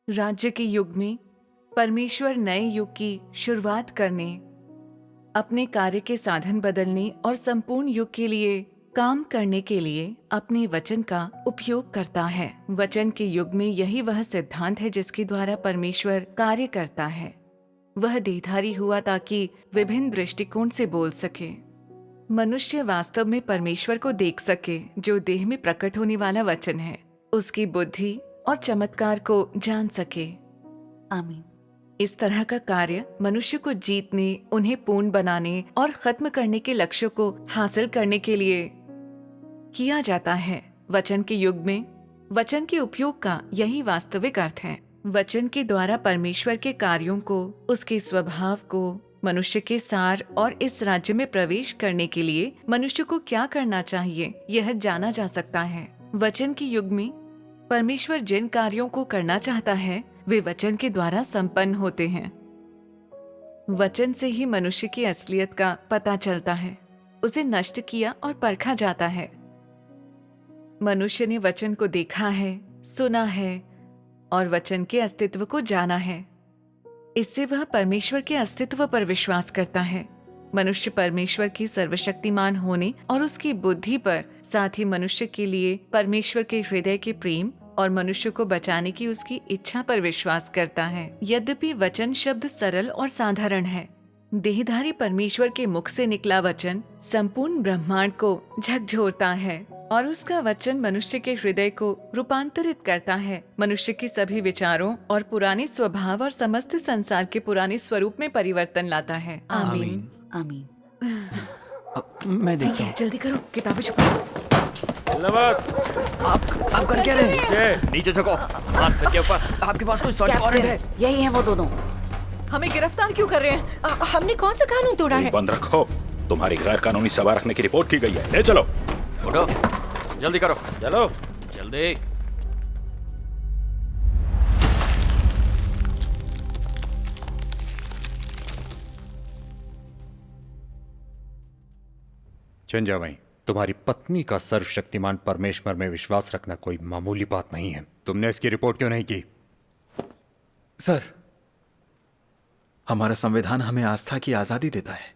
राज्य के युग में परमेश्वर नए युग की शुरुआत करने, अपने कार्य के साधन बदलने और संपूर्ण युग के लिए काम करने के लिए अपने वचन का उपयोग करता है। वचन के युग में यही वह सिद्धांत है जिसके द्वारा परमेश्वर कार्य करता है। वह देहधारी हुआ ताकि विभिन्न दृष्टिकोण से बोल सके। मनुष्य वास्तव में परमेश्वर को देख सके जो देह में प्रकट होने वाला वचन है, उसकी बुद्धि और चमत्कार को जान सके। आमीन। इस तरह का कार्य मनुष्य को जीतने, उन्हें पूर्ण बनाने और खत्म करने के लक्ष्य को हासिल करने के लिए किया जाता है। वचन के युग में वचन के उपयोग का यही वास्तविक अर्थ है। वचन के द्वारा परमेश्वर के कार्यों को, उसके स्वभाव को, मनुष्य के सार और इस राज्य में प्रवेश करने के लिए मनुष्य को क्या करना चाहिए, यह जाना जा सकता है। वचन के युग में परमेश्वर जिन कार्यों को करना चाहता है वे वचन के द्वारा संपन्न होते हैं। वचन से ही मनुष्य की असलियत का पता चलता है। उसे नष्ट किया और परखा जाता है। मनुष्य ने वचन को देखा है, सुना है और वचन के अस्तित्व को जाना है। इससे वह परमेश्वर के अस्तित्व पर विश्वास करता है। मनुष्य परमेश्वर की सर्वशक्तिमान होने और उसकी बुद्धि पर, साथ ही मनुष्य के लिए परमेश्वर के हृदय के प्रेम और मनुष्य को बचाने की उसकी इच्छा पर विश्वास करता है। यद्यपि वचन शब्द सरल और साधारण है, देहधारी परमेश्वर के मुख से निकला वचन संपूर्ण ब्रह्मांड को झकझोरता है और उसका वचन मनुष्य के हृदय को रूपांतरित करता है। मनुष्य के सभी विचारों और पुराने स्वभाव और समस्त संसार के पुराने स्वरूप में परिवर्तन लाता है। आमीन। आमीन। मैं ठीक देखता है, हूँ। जल्दी करो, किताबें छुपाओ। आप कर क्या रहे हैं? नीचे झुको, हाथ सर के ऊपर। आपके पास कोई सर्च वारंट है? यही है वो दोनों। हमें गिरफ्तार क्यों कर रहे हैं? हमने कौन सा कानून तोड़ा है? बंद रखो। तुम्हारी गैर कानूनी सभा रखने की रिपोर्ट की गई है। ले चलो। उठो, जल्दी करो, चलो। जल्दी। चंजावाई, तुम्हारी पत्नी का सर्वशक्तिमान परमेश्वर में विश्वास रखना कोई मामूली बात नहीं है। तुमने इसकी रिपोर्ट क्यों नहीं की? सर, हमारा संविधान हमें आस्था की आजादी देता है।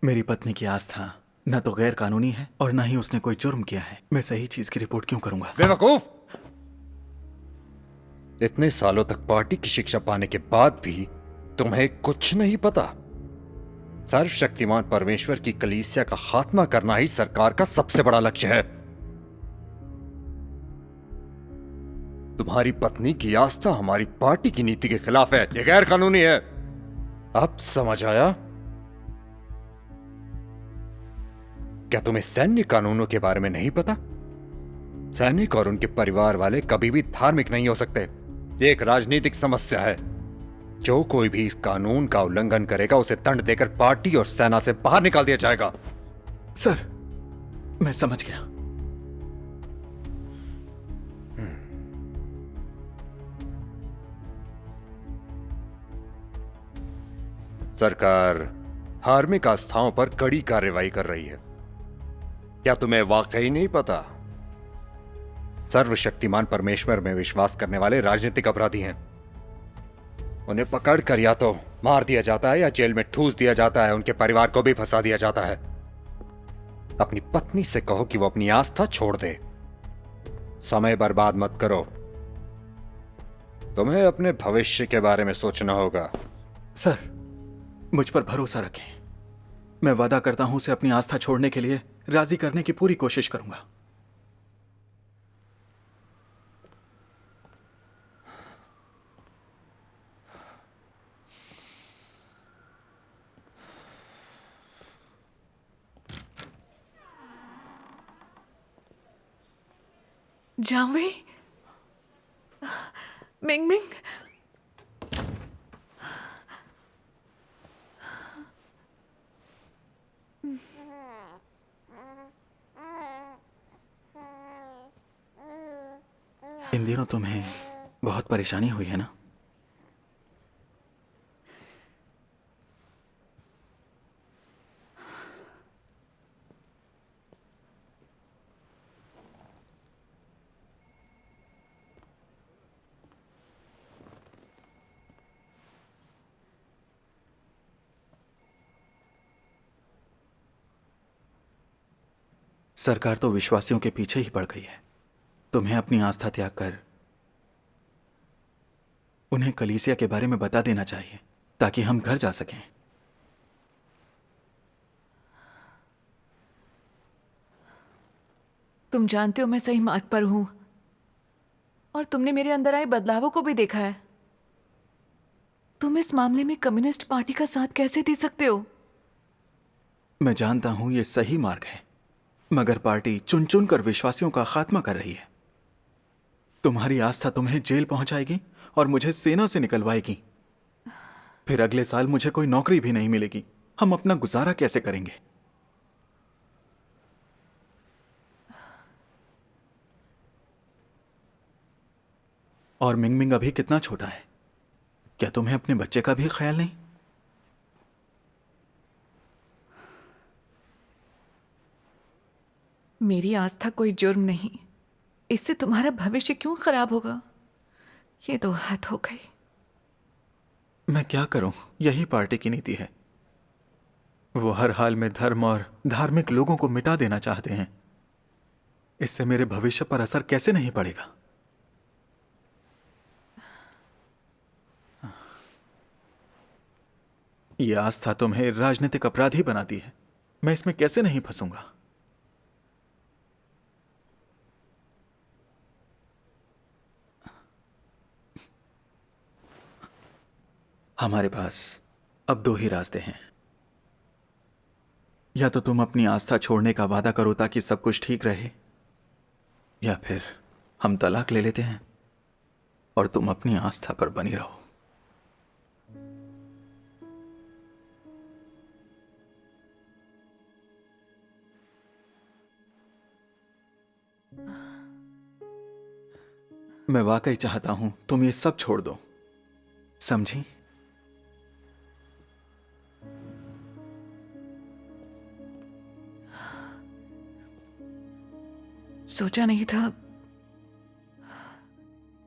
मेरी पत्नी की आस्था न तो गैर कानूनी है और न ही उसने कोई जुर्म किया है। मैं सही चीज की रिपोर्ट क्यों करूंगा? बेवकूफ! इतने सालों तक पार्टी की शिक्षा पाने के बाद भी तुम्हें कुछ नहीं पता। सर्वशक्तिमान परमेश्वर की कलीसिया का खात्मा करना ही सरकार का सबसे बड़ा लक्ष्य है। तुम्हारी पत्नी की आस्था हमारी पार्टी की नीति के खिलाफ है। यह गैर कानूनी है। अब समझ आया? क्या तुम्हें सैन्य कानूनों के बारे में नहीं पता? सैनिक और उनके परिवार वाले कभी भी धार्मिक नहीं हो सकते। ये एक राजनीतिक समस्या है। जो कोई भी इस कानून का उल्लंघन करेगा उसे दंड देकर पार्टी और सेना से बाहर निकाल दिया जाएगा। सर, मैं समझ गया। सरकार धार्मिक आस्थाओं पर कड़ी कार्रवाई कर रही है। क्या तुम्हें वाकई नहीं पता? सर्वशक्तिमान परमेश्वर में विश्वास करने वाले राजनीतिक अपराधी हैं। उन्हें पकड़कर या तो मार दिया जाता है या जेल में ठूस दिया जाता है। उनके परिवार को भी फंसा दिया जाता है। अपनी पत्नी से कहो कि वो अपनी आस्था छोड़ दे। समय बर्बाद मत करो। तुम्हें अपने भविष्य के बारे में सोचना होगा। सर, मुझ पर भरोसा रखें। मैं वादा करता हूं उसे अपनी आस्था छोड़ने के लिए राजी करने की पूरी कोशिश करूंगा। जावे, मिंग मिंग, इन दिनों तुम्हें बहुत परेशानी हुई है ना? सरकार तो विश्वासियों के पीछे ही पड़ गई है। तुम्हें अपनी आस्था त्याग कर उन्हें कलीसिया के बारे में बता देना चाहिए ताकि हम घर जा सकें। तुम जानते हो मैं सही मार्ग पर हूं और तुमने मेरे अंदर आए बदलावों को भी देखा है। तुम इस मामले में कम्युनिस्ट पार्टी का साथ कैसे दे सकते हो? मैं जानता हूं ये सही मार्ग है, मगर पार्टी चुन चुन कर विश्वासियों का खात्मा कर रही है। तुम्हारी आस्था तुम्हें जेल पहुंचाएगी और मुझे सेना से निकलवाएगी। फिर अगले साल मुझे कोई नौकरी भी नहीं मिलेगी। हम अपना गुजारा कैसे करेंगे? और मिंगमिंग अभी कितना छोटा है, क्या तुम्हें अपने बच्चे का भी ख्याल नहीं? मेरी आस्था कोई जुर्म नहीं, इससे तुम्हारा भविष्य क्यों खराब होगा? ये तो हद हो गई। मैं क्या करूं? यही पार्टी की नीति है। वो हर हाल में धर्म और धार्मिक लोगों को मिटा देना चाहते हैं। इससे मेरे भविष्य पर असर कैसे नहीं पड़ेगा? यह आस्था तुम्हें राजनीतिक अपराधी बनाती है। मैं इसमें कैसे नहीं फंसूंगा? हमारे पास अब दो ही रास्ते हैं। या तो तुम अपनी आस्था छोड़ने का वादा करो ताकि सब कुछ ठीक रहे, या फिर हम तलाक ले लेते हैं और तुम अपनी आस्था पर बनी रहो। मैं वाकई चाहता हूं तुम ये सब छोड़ दो, समझी? सोचा नहीं था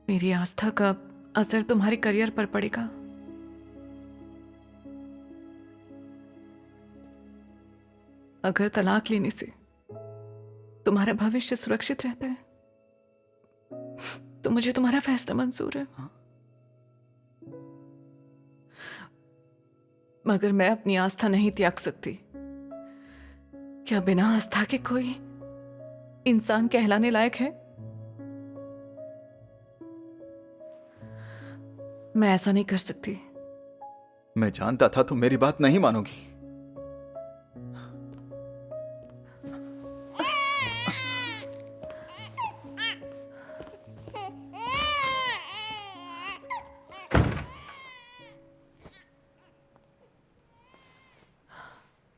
मेरी आस्था का असर तुम्हारे करियर पर पड़ेगा। अगर तलाक लेने से तुम्हारा भविष्य सुरक्षित रहता है तो मुझे तुम्हारा फैसला मंजूर है। मगर मैं अपनी आस्था नहीं त्याग सकती। क्या बिना आस्था के कोई इंसान कहलाने लायक है? मैं ऐसा नहीं कर सकती। मैं जानता था तुम मेरी बात नहीं मानोगी।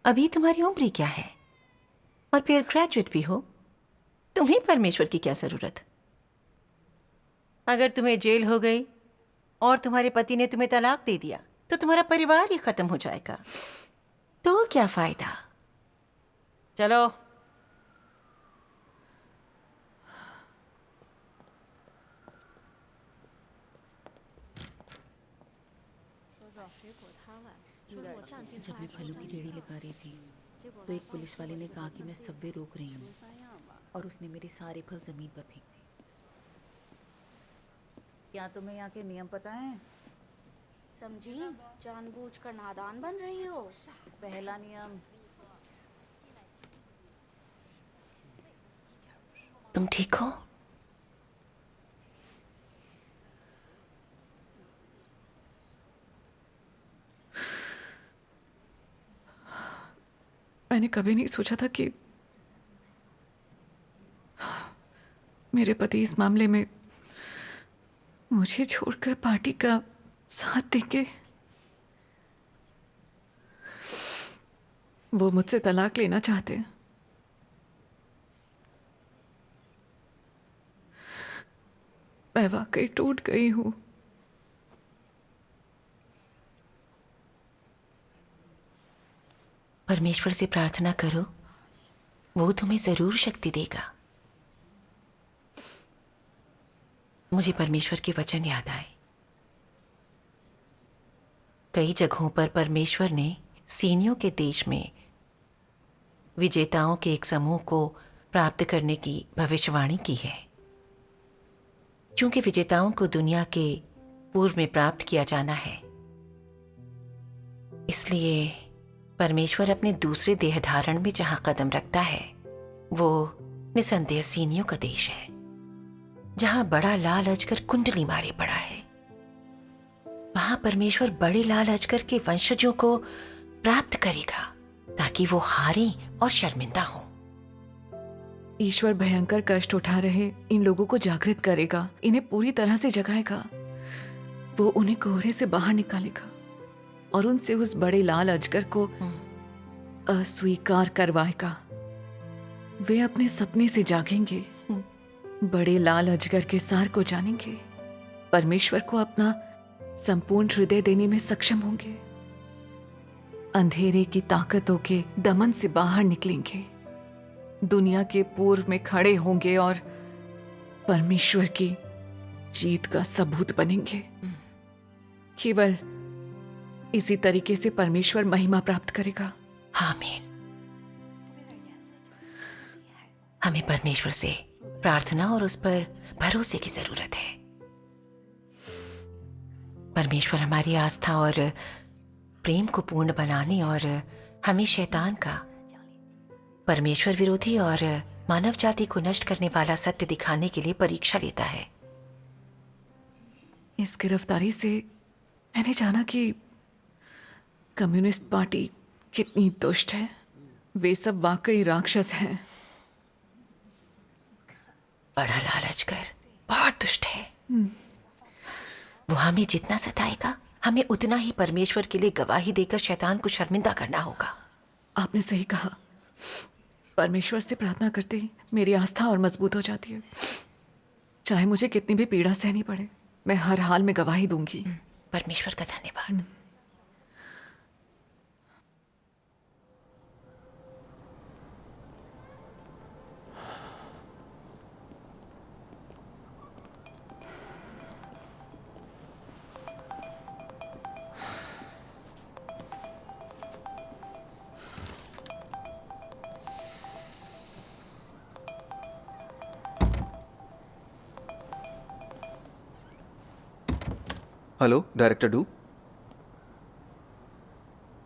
अभी तुम्हारी उम्र क्या है और फिर ग्रेजुएट भी हो, तुम्हें परमेश्वर की क्या जरूरत? अगर तुम्हें जेल हो गई और तुम्हारे पति ने तुम्हें तलाक दे दिया तो तुम्हारा परिवार ही खत्म हो जाएगा, तो क्या फायदा? चलो। जब मैं फलों की रेहड़ी लगा रही थी तो एक पुलिस वाले ने कहा कि मैं सबवे रोक रही हूँ और उसने मेरे सारे फल जमीन पर फेंक दिए। क्या तुम्हें यहाँ के नियम पता है? समझी? जानबूझकर नादान बन रही हो। पहला नियम, तुम ठीक हो? मैंने कभी नहीं सोचा था कि मेरे पति इस मामले में मुझे छोड़कर पार्टी का साथ देंगे। वो मुझसे तलाक लेना चाहते हैं। मैं वाकई टूट गई हूं। परमेश्वर से प्रार्थना करो, वो तुम्हें जरूर शक्ति देगा। मुझे परमेश्वर के वचन याद आए। कई जगहों पर परमेश्वर ने सीनियों के देश में विजेताओं के एक समूह को प्राप्त करने की भविष्यवाणी की है। चूंकि विजेताओं को दुनिया के पूर्व में प्राप्त किया जाना है, इसलिए परमेश्वर अपने दूसरे देह धारण में जहां कदम रखता है वो निसंदेह सीनियों का देश है, जहां बड़ा लाल अजगर कुंडली मारे पड़ा है। वहां परमेश्वर बड़े लाल अजगर के वंशजों को प्राप्त करेगा ताकि वो हारे और शर्मिंदा हो। ईश्वर भयंकर कष्ट उठा रहे इन लोगों को जागृत करेगा, इन्हें पूरी तरह से जगाएगा। वो उन्हें कोहरे से बाहर निकालेगा और उनसे उस बड़े लाल अजगर को अस्वीकार करवाएगा। वे अपने सपने से जागेंगे, बड़े लाल अजगर के सार को जानेंगे, परमेश्वर को अपना संपूर्ण हृदय देने में सक्षम होंगे, अंधेरे की ताकतों के दमन से बाहर निकलेंगे, दुनिया के पूर्व में खड़े होंगे और परमेश्वर की जीत का सबूत बनेंगे। केवल इसी तरीके से परमेश्वर महिमा प्राप्त करेगा। आमीन। हमें परमेश्वर से प्रार्थना और उस पर भरोसे की जरूरत है। परमेश्वर हमारी आस्था और प्रेम को पूर्ण बनाने और हमें शैतान का, परमेश्वर विरोधी और मानव जाति को नष्ट करने वाला सत्य दिखाने के लिए परीक्षा लेता है। इस गिरफ्तारी से मैंने जाना कि कम्युनिस्ट पार्टी कितनी दुष्ट है। वे सब वाकई राक्षस हैं। बड़ा लालच कर बहुत दुष्ट है। वो हमें जितना सताएगा, हमें उतना ही परमेश्वर के लिए गवाही देकर शैतान को शर्मिंदा करना होगा। आपने सही कहा। परमेश्वर से प्रार्थना करते ही मेरी आस्था और मजबूत हो जाती है। चाहे मुझे कितनी भी पीड़ा सहनी पड़े, मैं हर हाल में गवाही दूंगी। परमेश्वर का धन्यवाद। Hello director do.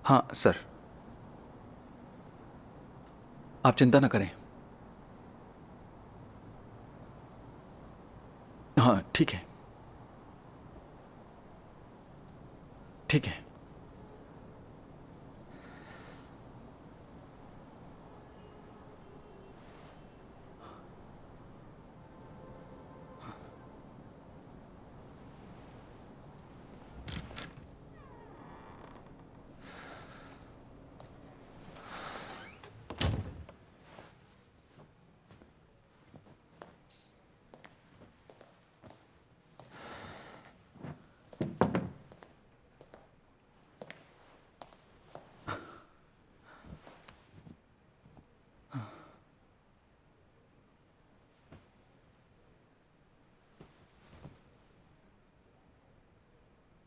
हाँ सर, आप चिंता ना करें। हाँ ठीक है, ठीक है।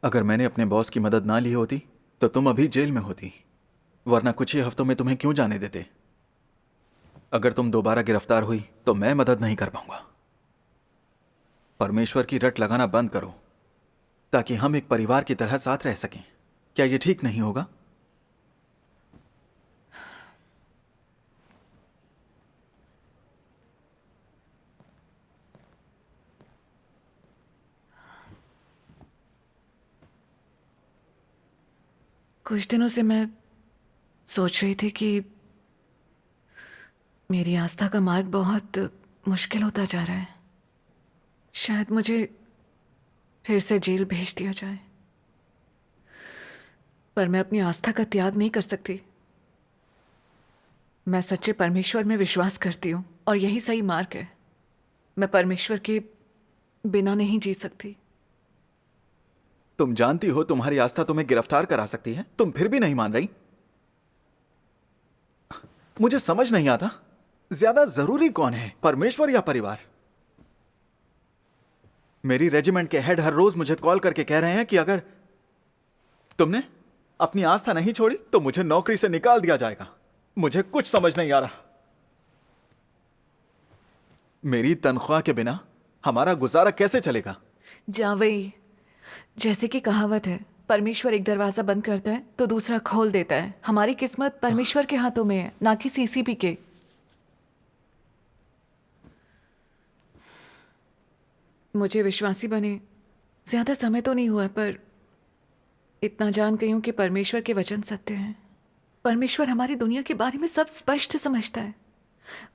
अगर मैंने अपने बॉस की मदद ना ली होती तो तुम अभी जेल में होती, वरना कुछ ही हफ्तों में तुम्हें क्यों जाने देते। अगर तुम दोबारा गिरफ्तार हुई तो मैं मदद नहीं कर पाऊंगा। परमेश्वर की रट लगाना बंद करो ताकि हम एक परिवार की तरह साथ रह सकें। क्या यह ठीक नहीं होगा? कुछ दिनों से मैं सोच रही थी कि मेरी आस्था का मार्ग बहुत मुश्किल होता जा रहा है। शायद मुझे फिर से जेल भेज दिया जाए, पर मैं अपनी आस्था का त्याग नहीं कर सकती। मैं सच्चे परमेश्वर में विश्वास करती हूँ और यही सही मार्ग है। मैं परमेश्वर के बिना नहीं जी सकती। तुम जानती हो तुम्हारी आस्था तुम्हें गिरफ्तार करा सकती है, तुम फिर भी नहीं मान रही। मुझे समझ नहीं आता ज्यादा जरूरी कौन है, परमेश्वर या परिवार? मेरी रेजिमेंट के हेड हर रोज मुझे कॉल करके कह रहे हैं कि अगर तुमने अपनी आस्था नहीं छोड़ी तो मुझे नौकरी से निकाल दिया जाएगा। मुझे कुछ समझ नहीं आ रहा। मेरी तनख्वाह के बिना हमारा गुजारा कैसे चलेगा? जावई, जैसे कि कहावत है, परमेश्वर एक दरवाजा बंद करता है तो दूसरा खोल देता है। हमारी किस्मत परमेश्वर के हाथों में है, ना कि सीसीपी के। मुझे विश्वासी बने ज्यादा समय तो नहीं हुआ, पर इतना जान गई हूं कि परमेश्वर के वचन सत्य हैं। परमेश्वर हमारी दुनिया के बारे में सब स्पष्ट समझता है।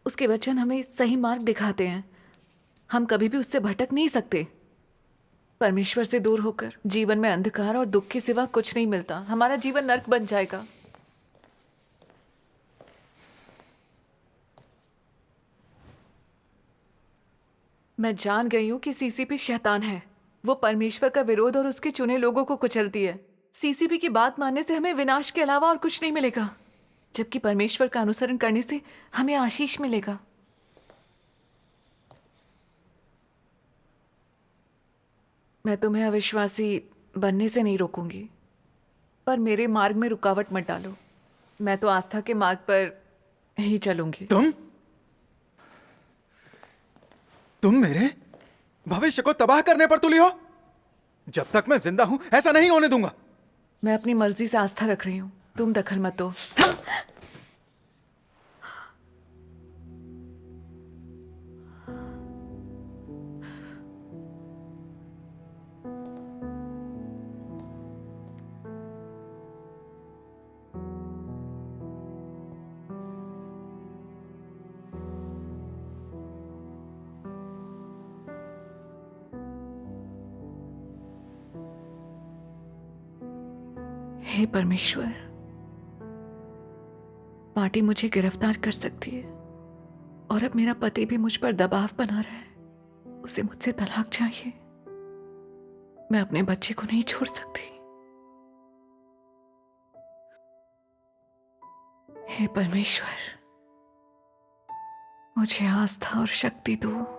उसके वचन हमें सही मार्ग दिखाते हैं। हम कभी भी उससे भटक नहीं सकते। परमेश्वर से दूर होकर जीवन में अंधकार और दुख के सिवा कुछ नहीं मिलता। हमारा जीवन नर्क बन जाएगा। मैं जान गई हूं कि सीसीपी शैतान है। वो परमेश्वर का विरोध और उसके चुने लोगों को कुचलती है। सीसीपी की बात मानने से हमें विनाश के अलावा और कुछ नहीं मिलेगा, जबकि परमेश्वर का अनुसरण करने से हमें आशीष मिलेगा। मैं तुम्हें अविश्वासी बनने से नहीं रोकूंगी, पर मेरे मार्ग में रुकावट मत डालो। मैं तो आस्था के मार्ग पर ही चलूंगी। तुम मेरे भविष्य को तबाह करने पर तुली हो। जब तक मैं जिंदा हूं ऐसा नहीं होने दूंगा। मैं अपनी मर्जी से आस्था रख रही हूं, तुम दखल मत दो। हे परमेश्वर, पार्टी मुझे गिरफ्तार कर सकती है और अब मेरा पति भी मुझ पर दबाव बना रहा है। उसे मुझसे तलाक चाहिए। मैं अपने बच्चे को नहीं छोड़ सकती। हे परमेश्वर, मुझे आस्था और शक्ति दो।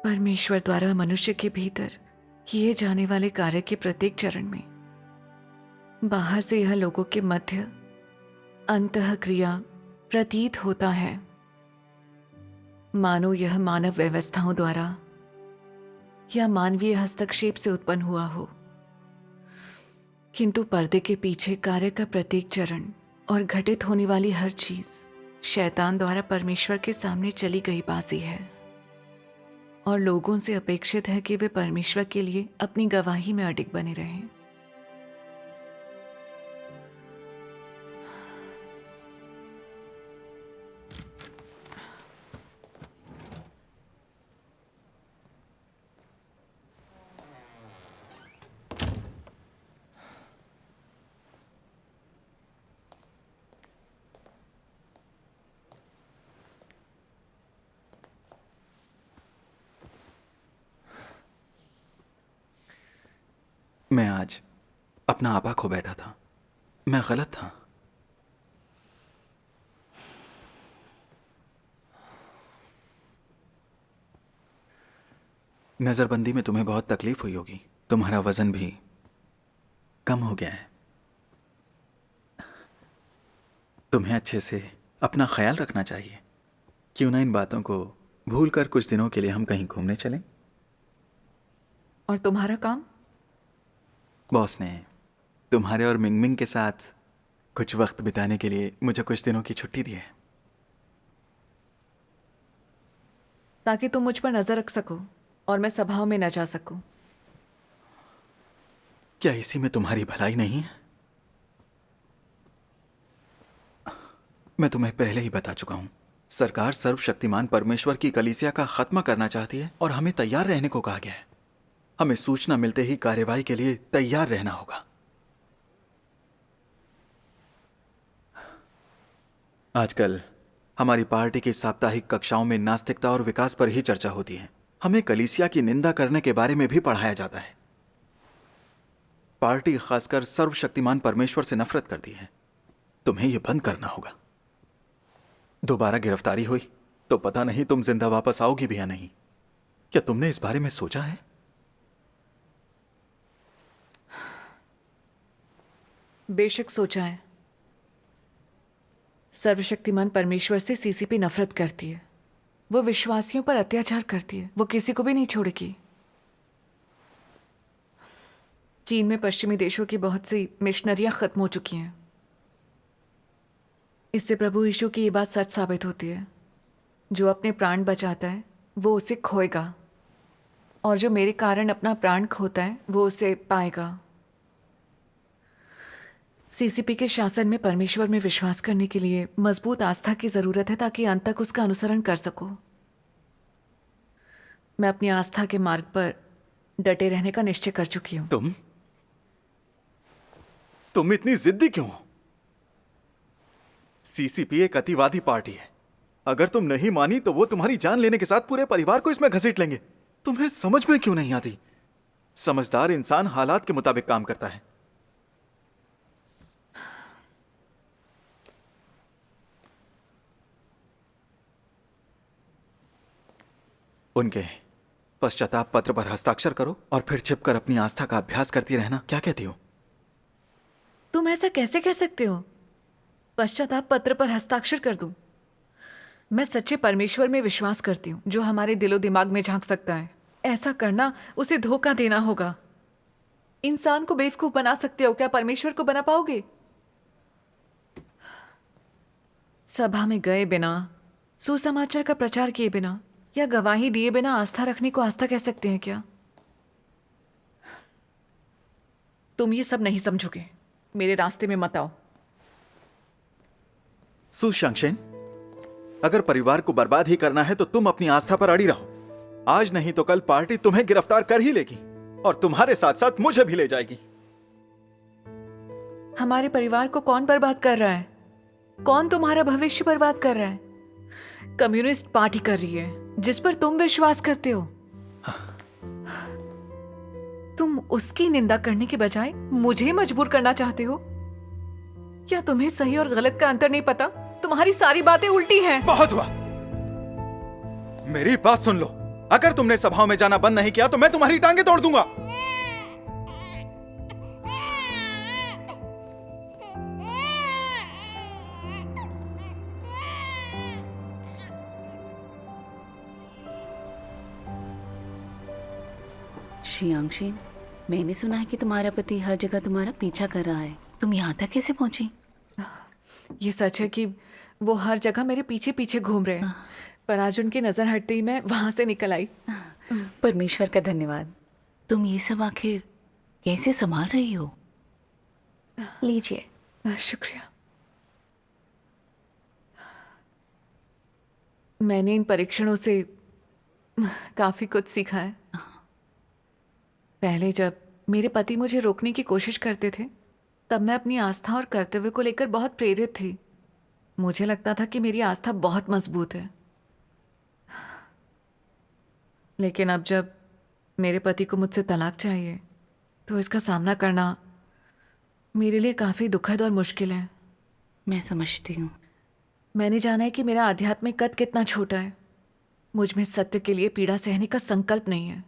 परमेश्वर द्वारा मनुष्य के भीतर किए जाने वाले कार्य के प्रत्येक चरण में बाहर से यह लोगों के मध्य अंतः क्रिया प्रतीत होता है, मानो यह मानव व्यवस्थाओं द्वारा या मानवीय हस्तक्षेप से उत्पन्न हुआ हो। किंतु पर्दे के पीछे कार्य का प्रत्येक चरण और घटित होने वाली हर चीज शैतान द्वारा परमेश्वर के सामने चली गई बाजी है, और लोगों से अपेक्षित है कि वे परमेश्वर के लिए अपनी गवाही में अडिग बने रहें। मैं आज अपना आपा खो बैठा था। मैं गलत था। नजरबंदी में तुम्हें बहुत तकलीफ हुई होगी। तुम्हारा वजन भी कम हो गया है। तुम्हें अच्छे से अपना ख्याल रखना चाहिए। क्यों ना इन बातों को भूलकर कुछ दिनों के लिए हम कहीं घूमने चलें? और तुम्हारा काम? बॉस ने तुम्हारे और मिंगमिंग के साथ कुछ वक्त बिताने के लिए मुझे कुछ दिनों की छुट्टी दी है, ताकि तुम मुझ पर नजर रख सको और मैं सभाओं में न जा सकूं। क्या इसी में तुम्हारी भलाई नहीं है? मैं तुम्हें पहले ही बता चुका हूं, सरकार सर्वशक्तिमान परमेश्वर की कलीसिया का खात्मा करना चाहती है और हमें तैयार रहने को कहा गया है। हमें सूचना मिलते ही कार्यवाही के लिए तैयार रहना होगा। आजकल हमारी पार्टी की साप्ताहिक कक्षाओं में नास्तिकता और विकास पर ही चर्चा होती है। हमें कलीसिया की निंदा करने के बारे में भी पढ़ाया जाता है। पार्टी खासकर सर्वशक्तिमान परमेश्वर से नफरत करती है। तुम्हें यह बंद करना होगा। दोबारा गिरफ्तारी हुई तो पता नहीं तुम जिंदा वापस आओगी भी या नहीं। क्या तुमने इस बारे में सोचा है? बेशक सोचा है। सर्वशक्तिमान परमेश्वर से सीसीपी नफरत करती है। वो विश्वासियों पर अत्याचार करती है। वो किसी को भी नहीं छोड़ेगी। चीन में पश्चिमी देशों की बहुत सी मिशनरियां खत्म हो चुकी हैं। इससे प्रभु यीशु की ये बात सच साबित होती है, जो अपने प्राण बचाता है वो उसे खोएगा, और जो मेरे कारण अपना प्राण खोता है वो उसे पाएगा। सीसीपी के शासन में परमेश्वर में विश्वास करने के लिए मजबूत आस्था की जरूरत है, ताकि अंत तक उसका अनुसरण कर सकूं। मैं अपनी आस्था के मार्ग पर डटे रहने का निश्चय कर चुकी हूं। तुम इतनी जिद्दी क्यों हो? सीसीपी एक अतिवादी पार्टी है। अगर तुम नहीं मानी तो वो तुम्हारी जान लेने के साथ पूरे परिवार को इसमें घसीट लेंगे। तुम्हें समझ में क्यों नहीं आती? समझदार इंसान हालात के मुताबिक काम करता है। उनके पश्चाताप पत्र पर हस्ताक्षर करो और फिर छिपकर अपनी आस्था का अभ्यास करती रहना। क्या कहती हो? तुम ऐसा कैसे कह सकते हो? पश्चाताप पत्र पर हस्ताक्षर कर दूं? मैं सच्चे परमेश्वर में विश्वास करती हूँ, जो हमारे दिलो दिमाग में झांक सकता है। ऐसा करना उसे धोखा देना होगा। इंसान को बेवकूफ बना सकते हो, क्या परमेश्वर को बना पाओगे? सभा में गए बिना, सुसमाचार का प्रचार किए बिना या गवाही दिए बिना आस्था रखने को आस्था कह सकते हैं क्या? तुम ये सब नहीं समझोगे। मेरे रास्ते में मत आओ। सुशांक्षेन, अगर परिवार को बर्बाद ही करना है तो तुम अपनी आस्था पर अड़ी रहो। आज नहीं तो कल पार्टी तुम्हें गिरफ्तार कर ही लेगी और तुम्हारे साथ साथ मुझे भी ले जाएगी। हमारे परिवार को कौन बर्बाद कर रहा है? कौन तुम्हारा भविष्य बर्बाद कर रहा है? कम्युनिस्ट पार्टी कर रही है, जिस पर तुम विश्वास करते हो। तुम उसकी निंदा करने के बजाय मुझे मजबूर करना चाहते हो। क्या तुम्हें सही और गलत का अंतर नहीं पता? तुम्हारी सारी बातें उल्टी हैं। बहुत हुआ, मेरी बात सुन लो। अगर तुमने सभाओं में जाना बंद नहीं किया तो मैं तुम्हारी टांगे तोड़ दूंगा। शियांगशिन, मैंने सुना है कि तुम्हारा पति हर जगह तुम्हारा पीछा कर रहा है। तुम यहाँ तक कैसे पहुंची? ये सच है कि वो हर जगह मेरे पीछे पीछे घूम रहे हैं, पर आज उनकी नजर हटते ही मैं वहां से निकल आई। परमेश्वर का धन्यवाद। तुम ये सब आखिर कैसे संभाल रही हो? लीजिए। शुक्रिया। मैंने इन परीक्षणों से काफी कुछ सीखा है। पहले जब मेरे पति मुझे रोकने की कोशिश करते थे, तब मैं अपनी आस्था और कर्तव्य को लेकर बहुत प्रेरित थी। मुझे लगता था कि मेरी आस्था बहुत मजबूत है। लेकिन अब जब मेरे पति को मुझसे तलाक चाहिए, तो इसका सामना करना मेरे लिए काफ़ी दुखद और मुश्किल है। मैं समझती हूँ। मैंने जाना है कि मेरा आध्यात्मिक कद कितना छोटा है। मुझ में सत्य के लिए पीड़ा सहने का संकल्प नहीं है।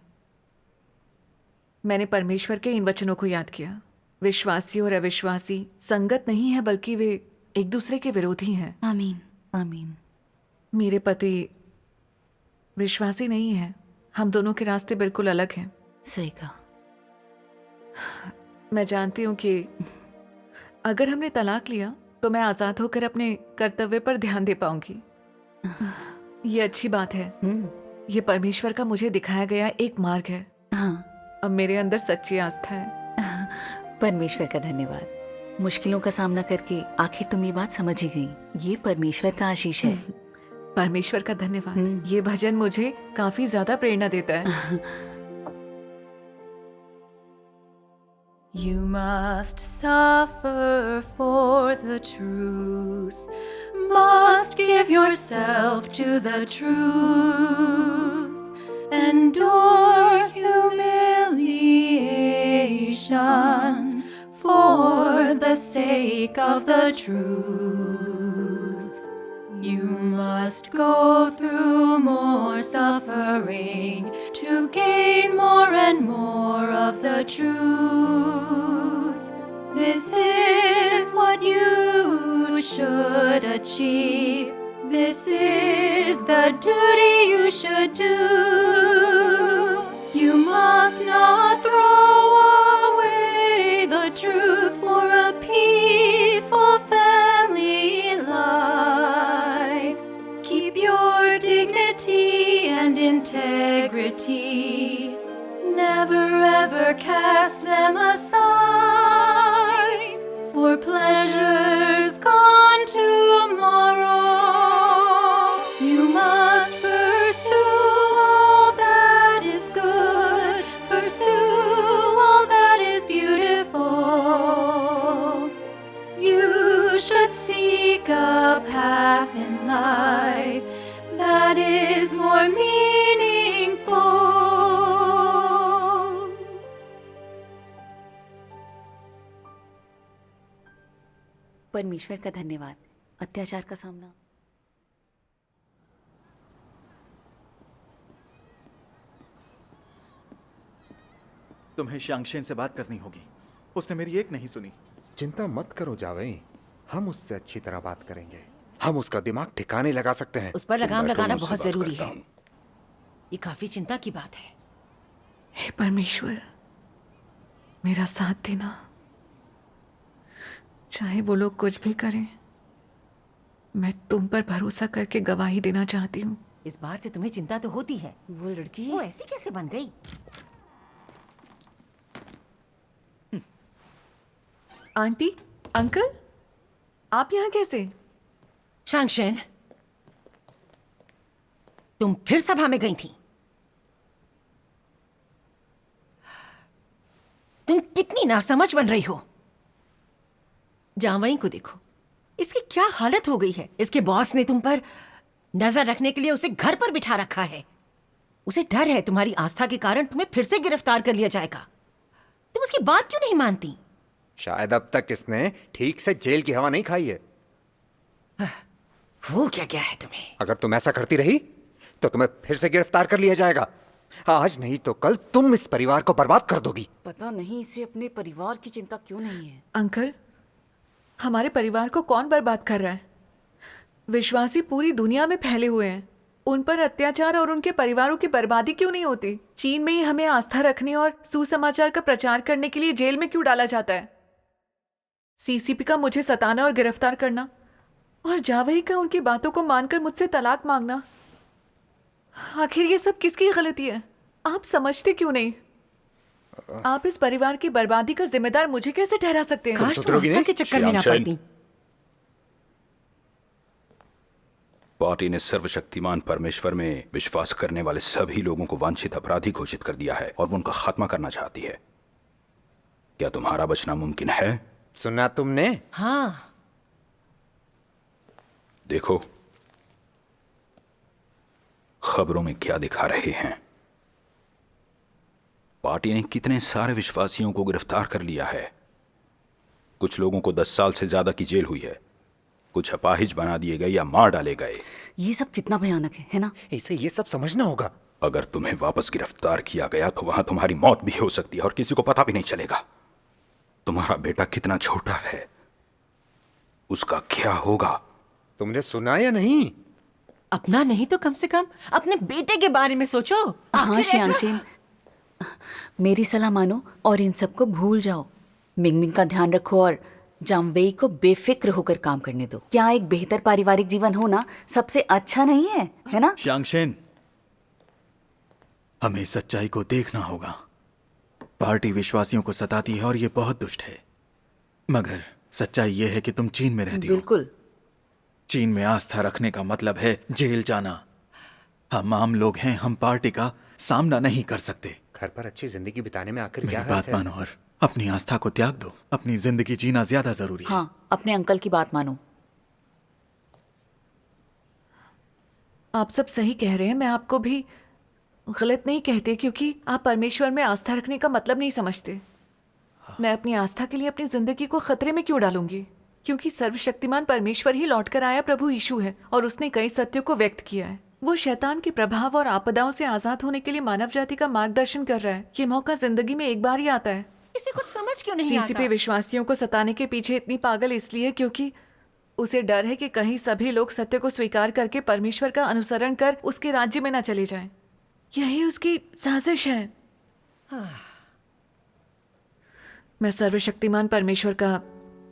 मैंने परमेश्वर के इन वचनों को याद किया। विश्वासी और अविश्वासी संगत नहीं है, बल्कि वे एक दूसरे के विरोधी हैं। आमीन। आमीन। मेरे पति विश्वासी नहीं है। हम दोनों के रास्ते बिल्कुल अलग हैं। सही कहा। मैं जानती हूँ कि अगर हमने तलाक लिया तो मैं आज़ाद होकर अपने कर्तव्य पर ध्यान दे पाऊंगी। ये अच्छी बात है। ये परमेश्वर का मुझे दिखाया गया एक मार्ग है। हाँ। अब मेरे अंदर सच्ची आस्था है। परमेश्वर का धन्यवाद। मुश्किलों का सामना करके आखिर तुम ये बात समझ ही गई। ये परमेश्वर का आशीष है। परमेश्वर का धन्यवाद। ये भजन मुझे काफी ज्यादा प्रेरणा देता है। You must suffer for the truth, must give yourself to the truth, endure humiliation nation for the sake of the truth. You must go through more suffering to gain more and more of the truth. This is what you should achieve. This is the duty you should do. You must not throw away the truth for a peaceful family life. Keep your dignity and integrity. Never ever cast them aside for pleasures gone tomorrow. You must pursue all that is good, pursue all that is beautiful. You should seek a path in life that is more meaningful. परमेश्वर का धन्यवाद। अत्याचार का सामना तुम्हें शांगशेन से बात करनी होगी। उसने मेरी एक नहीं सुनी। चिंता मत करो जावेई, हम उससे अच्छी तरह बात करेंगे। हम उसका दिमाग ठिकाने लगा सकते हैं। उस पर लगाम मैं लगाना दोनों से बहुत बात जरूरी करता है। हूं। ये काफी चिंता की बात है। हे परमेश्वर, मेरा साथ देना। चाहे वो लोग कुछ भी करें, मैं तुम पर भरोसा करके गवाही देना चाहती हूँ। इस बात से तुम्हें चिंता तो होती है। वो लड़की वो ऐसी कैसे बन गई? आंटी, अंकल, आप यहाँ कैसे? शांगशेन, तुम फिर सभा में गई थी। तुम कितनी नासमझ बन रही हो। जावई को देखो, इसकी क्या हालत हो गई है। इसके बॉस ने तुम पर नजर रखने के लिए उसे घर पर बिठा रखा है। उसे डर है तुम्हारी आस्था के कारण तुम्हें फिर से गिरफ्तार कर लिया जाएगा। तुम उसकी बात क्यों नहीं मानती? शायद अब तक इसने ठीक से जेल की हवा नहीं खाई है। वो क्या क्या है तुम्हें? अगर तुम ऐसा करती रही तो तुम्हें फिर से गिरफ्तार कर लिया जाएगा। आज नहीं तो कल तुम इस परिवार को बर्बाद कर दोगी। पता नहीं इसे अपने परिवार की चिंता क्यों नहीं है। अंकल, हमारे परिवार को कौन बर्बाद कर रहा है? विश्वासी पूरी दुनिया में फैले हुए हैं। उन पर अत्याचार और उनके परिवारों की बर्बादी क्यों नहीं होती? चीन में ही हमें आस्था रखने और सुसमाचार का प्रचार करने के लिए जेल में क्यों डाला जाता है? सीसीपी का मुझे सताना और गिरफ्तार करना, और जावई का उनकी बातों को मानकर मुझसे तलाक मांगना। आखिर ये सब किसकी गलती है? आप समझते क्यों नहीं? आप इस परिवार की बर्बादी का जिम्मेदार मुझे कैसे ठहरा सकते हैं? काश तुम आस्था के चक्कर में ना श्यामशेन। पड़ती। पार्टी ने सर्वशक्तिमान परमेश्वर में विश्वास करने वाले सभी लोगों को वांछित अपराधी घोषित कर दिया है और वो उनका खात्मा करना चाहती है। क्या तुम्हारा बचना मुमकिन है? सुना तुमने? हाँ, देखो खबरों में क्या दिखा रहे हैं। पार्टी ने कितने सारे विश्वासियों को गिरफ्तार कर लिया है। कुछ लोगों को 10 साल से ज्यादा की जेल हुई है। कुछ अपाहिज बना दिए गए या मार डाले गए। ये सब कितना भयानक है ना? इसे ये सब समझना होगा। अगर तुम्हें वापस गिरफ्तार किया गया तो वहां तुम्हारी मौत भी हो सकती है और किसी को पता भी नहीं चलेगा। तुम्हारा बेटा कितना छोटा है, उसका क्या होगा? तुमने सुना या नहीं? अपना नहीं तो कम से कम अपने बेटे के बारे में सोचो। हाँ आखिर ऐसा- श्यामशेन, मेरी सलाह मानो और इन सबको भूल जाओ। मिंगमिंग का ध्यान रखो और जामवेई को बेफिक्र होकर काम करने दो। क्या एक बेहतर पारिवारिक जीवन होना सबसे अच्छा नहीं है, है ना? शांगशेन, हमें सच्चाई को देखना होगा। पार्टी विश्वासियों को सताती है और ये बहुत दुष्ट है। मगर सच्चाई ये है कि तुम चीन में रहती हो। बिल्कुल। चीन में आस्था रखने का मतलब है जेल जाना। हम आम लोग हैं, हम पार्टी का सामना नहीं कर सकते। घर पर अच्छी जिंदगी बिताने में आखिर मेरी क्या बात हर्ज है? मानो और अपनी आस्था को त्याग दो। अपनी जिंदगी जीना ज्यादा जरूरी है। हाँ, अपने अंकल की बात मानो। आप सब सही कह रहे हैं। मैं आपको भी गलत नहीं कहती, क्योंकि आप परमेश्वर में आस्था रखने का मतलब नहीं समझते। मैं अपनी आस्था के लिए अपनी जिंदगी को खतरे में क्यों डालूंगी? क्योंकि सर्वशक्तिमान परमेश्वर ही लौट कर आया प्रभु यीशु है और उसने कई सत्यों को व्यक्त किया है। वो शैतान के प्रभाव और आपदाओं से आजाद होने के लिए मानव जाति का मार्गदर्शन कर रहा है। ये मौका जिंदगी में एक बार ही आता है। इसे कुछ समझ क्यों नहीं सीसीपी आता? विश्वासियों को सताने के पीछे इतनी पागल इसलिए क्योंकि उसे डर है कि कहीं सभी लोग सत्य को स्वीकार करके परमेश्वर का अनुसरण कर उसके राज्य में न चले जाएं। यही उसकी साजिश है। मैं सर्वशक्तिमान परमेश्वर का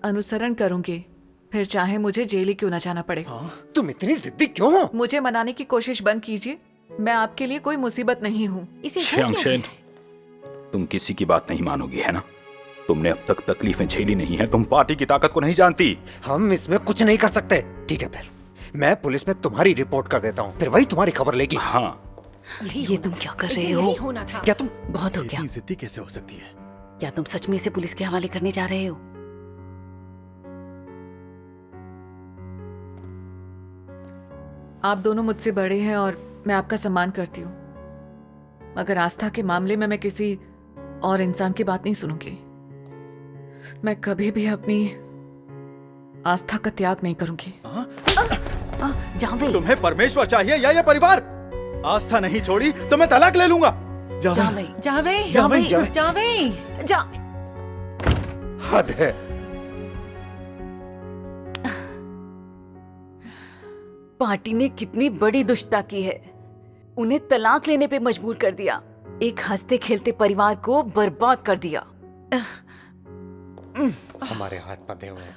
अनुसरण करूंगी, फिर चाहे मुझे जेल ही क्यों न जाना पड़े। तुम इतनी जिद्दी क्यों हो? मुझे मनाने की कोशिश बंद कीजिए। मैं आपके लिए कोई मुसीबत नहीं हूँ। इसे च्याओशेन, तुम किसी की बात नहीं मानोगी है ना? तुमने अब तक तकलीफें झेली नहीं है, तुम पार्टी की ताकत को नहीं जानती। हम इसमें कुछ नहीं कर सकते। ठीक है, फिर मैं पुलिस में तुम्हारी रिपोर्ट कर देता हूँ, फिर वही तुम्हारी खबर लेगी। हाँ, ये तुम क्या कर रहे हो? होना था। क्या तुम बहुत हो गया। इतनी जिद्दी कैसे हो सकती है? क्या तुम सच में इसे पुलिस के हवाले करने जा रहे हो? आप दोनों मुझसे बड़े हैं और मैं आपका सम्मान करती हूँ, मगर आस्था के मामले में मैं किसी और इंसान की बात नहीं सुनूंगी। मैं कभी भी अपनी आस्था का त्याग नहीं करूंगी। जावेद, तुम्हें परमेश्वर चाहिए या ये परिवार? आस्था नहीं छोड़ी तो मैं तलाक ले लूंगा। जावेद, जावेद, जावेद, जावेद, जा। हद है। पार्टी ने कितनी बड़ी दुष्टता की है। उन्हें तलाक लेने पे मजबूर कर दिया। एक हंसते खेलते परिवार को बर्बाद कर दिया। हमारे हाथ बंधे हुए हैं।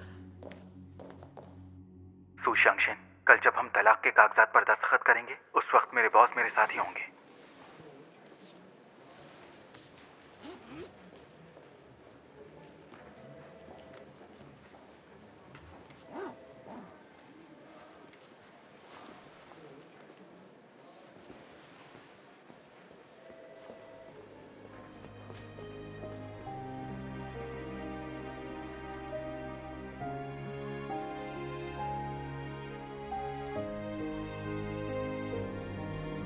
सुशांशन, कल जब हम तलाक के कागजात पर दस्तखत करेंगे उस वक्त मेरे बॉस मेरे साथ ही होंगे।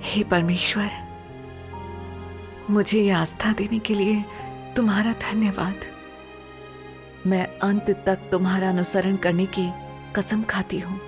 हे परमेश्वर, मुझे ये आस्था देने के लिए तुम्हारा धन्यवाद। मैं अंत तक तुम्हारा अनुसरण करने की कसम खाती हूँ।